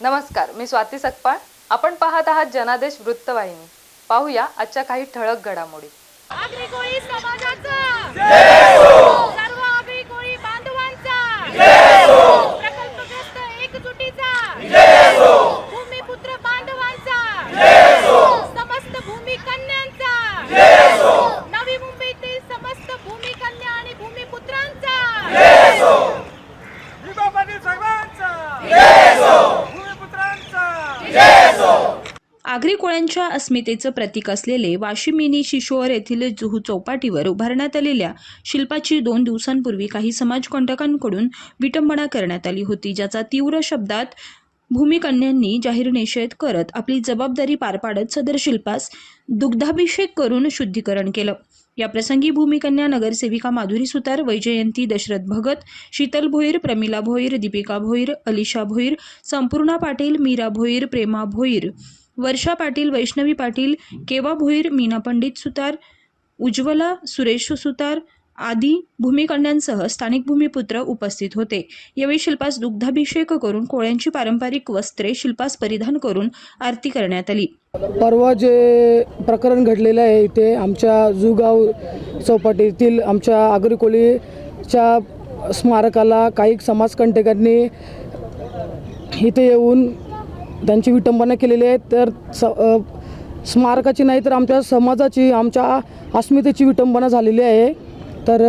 नमस्कार, मी स्वाती सकपाळ. आपण पाहत आहात जनादेश वृत्तवाहिनी. पाहूया आजच्या काही ठळक घडामोडी. आगरी कोळी समाजाचा जय हो. सर्व आगरी कोळी बांधवांचा जय हो. प्रकल्पग्रस्त एकजुटीचा जय हो. भूमिपुत्र बांधवांचा जय हो. समस्त भूमी कन्यांचा जय हो. नवी मुंबईतील समस्त भूमी कन्या आणि भूमिपुत्रांचा जय हो. विभागातील सर्वांचा जय हो. भूमिपुत्रांचा जय हो. आगरी कोळ्यांच्या अस्मितेचं प्रतीक असलेले वाशी मिनी शिशोर येथील जुहू चौपाटीवर उभारण्यात आलेल्या शिल्पाची 2 दिवसांपूर्वी काही समाजकंटकांकडून विटंबना करण्यात आली होती, ज्याचा तीव्र शब्दात भूमिकन्यांनी जाहीर निषेध करत आपली जबाबदारी पार पाडत सदर शिल्पास दुग्धाभिषेक करून शुद्धीकरण केलं. याप्रसंगी भूमिकन्या नगरसेविका माधुरी सुतार, वैजयंती दशरथ भगत, शीतल भोईर, प्रमिला भोईर, दीपिका भोईर, अलिशा भोईर, संपूर्णा पाटील, मीरा भोईर, प्रेमा भोईर, वर्षा पाटील, वैष्णवी पाटील, केवा भोईर, मीना पंडित सुतार, उज्ज्वला सुरेश सुतार आदी भूमिकन्यांसह स्थानिक भूमिपुत्र उपस्थित होते. यावेळी शिल्पास दुग्धाभिषेक करून कोळ्यांची पारंपरिक वस्त्रे शिल्पास परिधान करून आरती करण्यात आली. परवा जे प्रकरण घडलेलं आहे इथे आमच्या जुगाव चौपाटीतील आमच्या आगरी कोळीच्या स्मारकाला काही समाजकंटकांनी इथे येऊन त्यांची विटंबना केलेली आहे. तर स्मारकाची नाही तर आमच्या समाजाची, आमच्या अस्मितेची विटंबना झालेली आहे. तर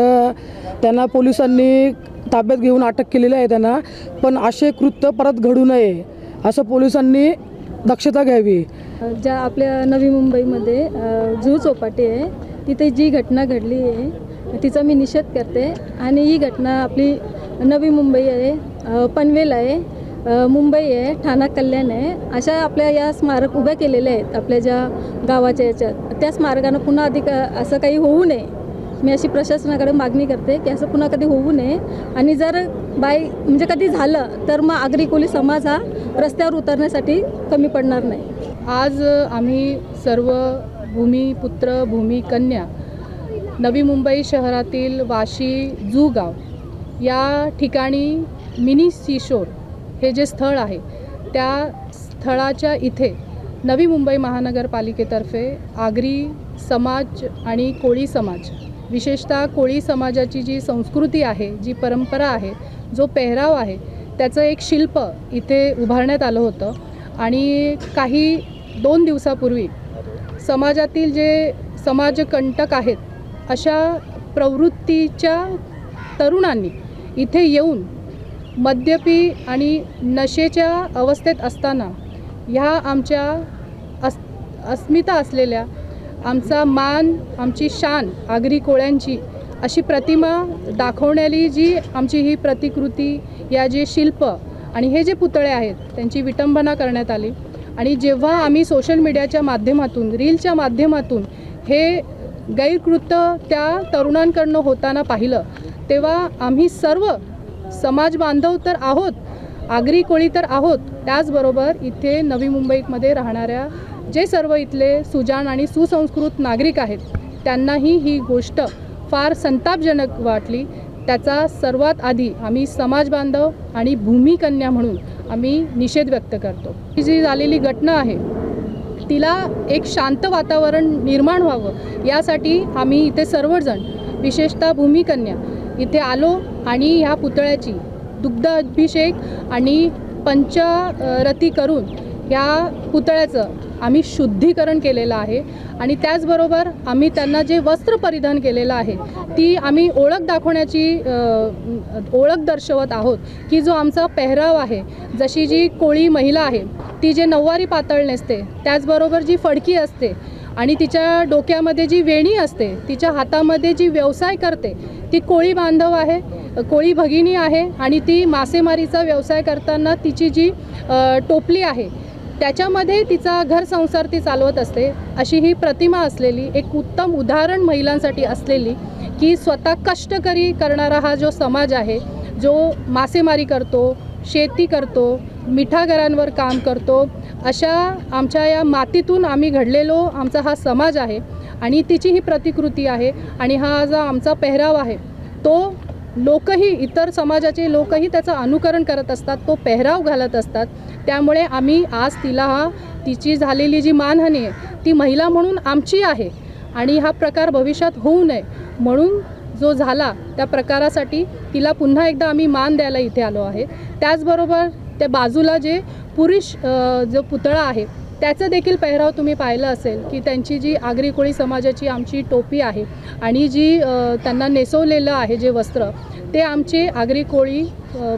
त्यांना पोलिसांनी ताब्यात घेऊन अटक केलेली आहे त्यांना. पण असे कृत्य परत घडू नये असं पोलिसांनी दक्षता घ्यावी. ज्या आपल्या नवी मुंबईमध्ये जुहू चौपाटी आहे तिथे जी घटना घडली आहे तिचा मी निषेध करते. आणि ही घटना आपली नवी मुंबई आहे, पनवेल आहे, मुंबई आहे, ठाणा कल्याण आहे, अशा आपल्या या स्मारक उभ्या केलेल्या आहेत आपल्या ज्या गावाच्या याच्यात. त्या स्मारकानं पुन्हा अधिक असं काही होऊ नये. मी अशी प्रशासनाकडे मागणी करते की असं पुन्हा कधी होऊ नये. आणि जर म्हणजे कधी झालं तर मग आगरी कोळी समाज हा रस्त्यावर उतरण्यासाठी कमी पडणार नाही. आज आम्ही सर्व भूमिपुत्र भूमिकन्या नवी मुंबई शहरातील वाशी जू गाव या ठिकाणी मिनी सीशोर हे जे स्थळ आहे त्या स्थळाच्या इथे नवी मुंबई महानगरपालिकेतर्फे आगरी समाज आणि कोळी समाज, विशेषतः कोळी समाजाची जी संस्कृती आहे, जी परंपरा आहे, जो पेहराव आहे, त्याचं एक शिल्प इथे उभारण्यात आलं होतं. आणि काही 2 दिवसापूर्वी समाजातील जे समाजकंटक आहेत अशा प्रवृत्तीच्या तरुणांनी इथे येऊन मद्यपी आणि नशेच्या अवस्थेत असताना ह्या आमच्या अस्मिता असलेल्या, आमचा मान, आमची शान आगरी कोळ्यांची अशी प्रतिमा दाखवण्याली जी आमची ही प्रतिकृती, या जे शिल्प आणि हे जे पुतळे आहेत त्यांची विटंबना करण्यात आली. आणि जेव्हा आम्ही सोशल मीडियाच्या माध्यमातून, रीलच्या माध्यमातून हे गैरकृत्य त्या तरुणांकडनं होताना पाहिलं, तेव्हा आम्ही सर्व समाज बांधव तर आहोत, आगरी कोळी तर आहोत, त्याचबरोबर इथे नवी मुंबईमध्ये राहणाऱ्या जे सर्व इथले सुजाण आणि सुसंस्कृत नागरिक आहेत त्यांनाही ही गोष्ट फार संतापजनक वाटली. त्याचा सर्वात आधी आम्ही समाज बांधव आणि भूमिकन्या म्हणून आम्ही निषेध व्यक्त करतो. ही जी झालेली घटना आहे तिला एक शांत वातावरण निर्माण व्हावं यासाठी आम्ही इथे सर्वजण, विशेषतः भूमिकन्या इथे आलो आणि ह्या पुतळ्याची दुग्ध अभिषेक आणि पंचरती करून ह्या पुतळ्याचं आम्ही शुद्धीकरण केलेलं आहे. आणि त्याचबरोबर आम्ही त्यांना जे वस्त्र परिधान केलेलं आहे ती आम्ही ओळख दर्शवत आहोत की जो आमचा पेहराव आहे, जशी जी कोळी महिला आहे ती जे नऊवारी पातळ नेसते, त्याचबरोबर जी फडकी असते आणि तिच्या डोक्यामध्ये जी वेणी असते, तिच्या हातामध्ये जी व्यवसाय करते ती कोळी बांधव आहे, कोळी भगिनी आहे. आणि ती मासेमारीचा व्यवसाय करताना तिची जी टोपली आहे त्याच्यामध्ये तिचा घर संसार ती चालवत असते. अशी ही प्रतिमा असलेली एक उत्तम उदाहरण महिलांसाठी असलेली की स्वतः कष्टकरी करणारा हा जो समाज आहे, जो मासेमारी करतो, शेती करतो, मिठागरांवर काम करतो, अशा आमच्या या मातीतून आम्ही घडलेलो आमचा हा समाज आहे. आणि तिची ही प्रतिकृती आहे. आणि हा जो आमचा पेहराव आहे तो लोकही, इतर समाजाचे लोकही त्याचं अनुकरण करत असतात, तो पेहराव घालत असतात. त्यामुळे आम्ही आज तिची झालेली जी मानहानी आहे ती महिला म्हणून आमची आहे आणि हा प्रकार भविष्यात होऊ नये म्हणून जो झाला त्या प्रकारासाठी तिला पुन्हा एकदा आम्ही मान द्यायला इथे आलो आहे. त्याचबरोबर त्या बाजूला जे पुरुष जो पुतळा आहे त्याचं देखील पेहराव तुम्ही पाहिलं असेल की त्यांची जी आगरी कोळी समाजाची आमची टोपी आहे आणि जी त्यांना नेसवलेलं आहे जे वस्त्र ते आमचे आगरी कोळी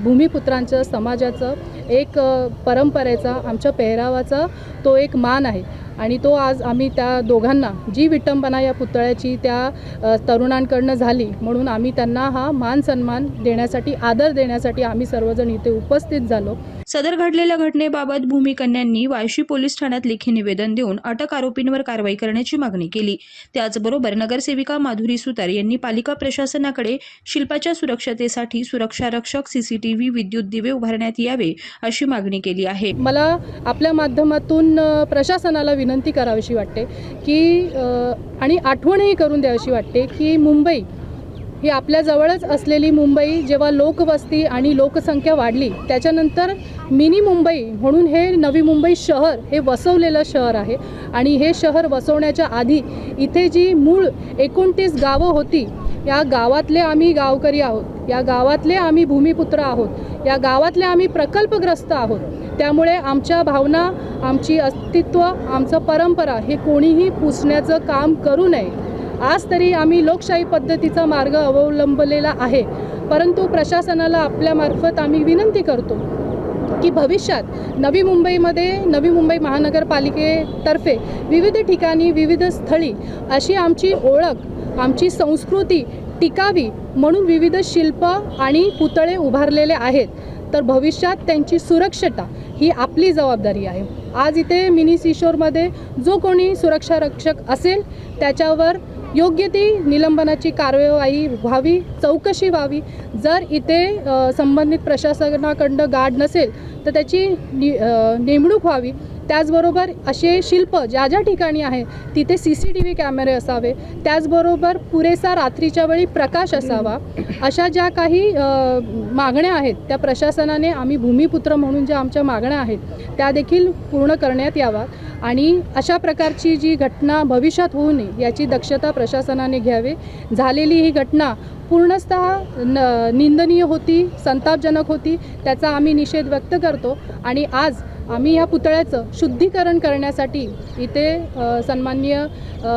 भूमिपुत्रांचं समाजाचं एक परंपरेचा आमच्या पेहरावाचा तो एक मान आहे आणि तो आज आम्ही त्या दोघांना जी विटंबना या पुतळ्याची त्या तरुणांकडनं झाली म्हणून आम्ही त्यांना हा मान सन्मान देण्यासाठी, आदर देण्यासाठी आम्ही सर्वजण इथे उपस्थित झालो. सदर घडलेल्या घटनेबाबत भूमिकन्यांनी वाशी पोलीस ठाण्यात लेखी निवेदन देऊन अटक आरोपींवर कारवाई करण्याची मागणी केली. त्याचबरोबर नगरसेविका माधुरी सुतार यांनी पालिका प्रशासनाकडे शिल्पाच्या सुरक्षतेसाठी सुरक्षारक्षक, CCTV, विद्युत दिवे उभारण्यात यावे अशी मागणी केली आहे. मला आपल्या माध्यमातून प्रशासनाला विनंती करावीशी वाटते की आणि आठवणही करून द्यावीशी वाटते की मुंबई ही आपल्या जवळच असलेली मुंबई जेव्हा लोकवस्ती आणि लोकसंख्या वाढली त्याच्यानंतर मिनी मुंबई म्हणून हे नवी मुंबई शहर हे वसवलेलं शहर आहे आणि हे शहर वसवण्याच्या आधी इथे जी मूळ 29 गावं होती या गावातले आम्ही गावकरी आहोत, या गावातले आम्ही भूमिपुत्र आहोत, या गावातले आम्ही प्रकल्पग्रस्त आहोत. त्यामुळे आमच्या भावना, आमची अस्तित्व, आमचं परंपरा हे कोणीही पुसण्याचं काम करू नये. आज तरी आम्ही लोकशाही पद्धतीचा मार्ग अवलंबलेला आहे, परंतु प्रशासनाला आपल्यामार्फत आम्ही विनंती करतो की भविष्यात नवी मुंबई महानगरपालिकेतर्फे विविध ठिकाणी, विविध स्थळी अशी आमची ओळख, आमची संस्कृती टिकावी म्हणून विविध शिल्प आणि पुतळे उभारलेले आहेत. तर भविष्यात त्यांची सुरक्षता ही आपली जबाबदारी आहे. आज इथे मिनी सिशोरमध्ये जो कोणी सुरक्षारक्षक असेल त्याच्यावर योग्य ती निलंबनाची कार्यवाही व्हावी, चौकशी व्हावी. जर इथे संबंधित प्रशासनाकडनं गार्ड नसेल तर त्याची नेमणूक व्हावी. त्याचबरोबर असे शिल्प ज्या ज्या ठिकाणी आहे तिथे CCTV कॅमेरे असावे. त्याचबरोबर पुरेसा रात्रीच्या वेळी प्रकाश असावा. अशा ज्या काही मागण्या आहेत त्या प्रशासनाने, आम्ही भूमिपुत्र म्हणून ज्या आमच्या मागण्या आहेत त्या देखील पूर्ण करण्यात यावा आणि अशा प्रकारची जी घटना भविष्यात होऊ नये याची दक्षता प्रशासनाने घ्यावी. झालेली ही घटना पूर्णतः निंदनीय होती, संतापजनक होती. त्याचा आम्ही निषेध व्यक्त करतो आणि आज आम्ही या पुतळ्याचं शुद्धीकरण करण्यासाठी इथे सन्माननीय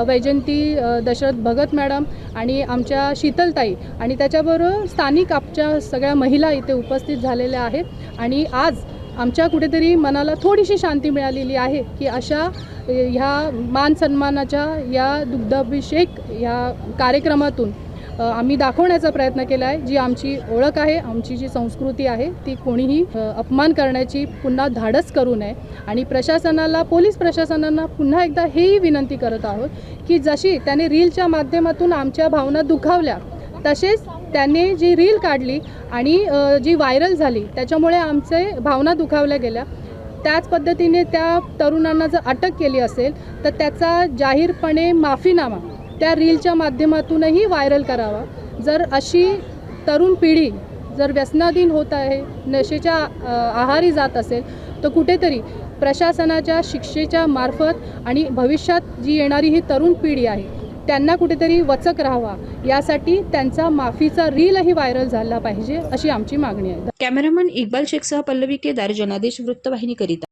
वैजयंती दशरथ भगत मॅडम आणि आमच्या शीतलताई आणि त्याच्याबरोबर स्थानिक आमच्या सगळ्या महिला इथे उपस्थित झालेल्या आहेत आणि आज आमच्या कुठेतरी मनाला थोडीशी शांती मिळालेली आहे की अशा ह्या मान सन्मानाच्या या दुग्धाभिषेक या कार्यक्रमातून आम्ही दाखवण्याचा प्रयत्न केला आहे. जी आमची ओळख आहे, आमची जी संस्कृती आहे ती कोणीही अपमान करण्याची पुन्हा धाडस करू नये आणि प्रशासनाला, पोलीस प्रशासनाला पुन्हा एकदा हेही विनंती करत आहोत की जशी त्याने रीलच्या माध्यमातून आमच्या भावना दुखावल्या तसेच त्याने जी रील काढली आणि जी व्हायरल झाली त्याच्यामुळे आमचे भावना दुखावल्या गेल्या, त्याच पद्धतीने त्या तरुणांना जर अटक केली असेल तर त्याचा जाहीरपणे माफीनामा त्या रीलच्या माध्यमातूनही व्हायरल करावा. जर अशी तरुण पिढी जर व्यसनाधीन होत आहे, नशेच्या आहारी जात असेल तर कुठेतरी प्रशासनाच्या शिक्षेच्या मार्फत आणि भविष्यात जी येणारी ही तरुण पिढी आहे त्यांना कुठेतरी वचक राहावा यासाठी त्यांचा माफीचा रीलही व्हायरल झाला पाहिजे अशी आमची मागणी आहे. कॅमेरामन इक्बाल शेखसह पल्लवी केदार, जनादेश वृत्तवाहिनीकरिता.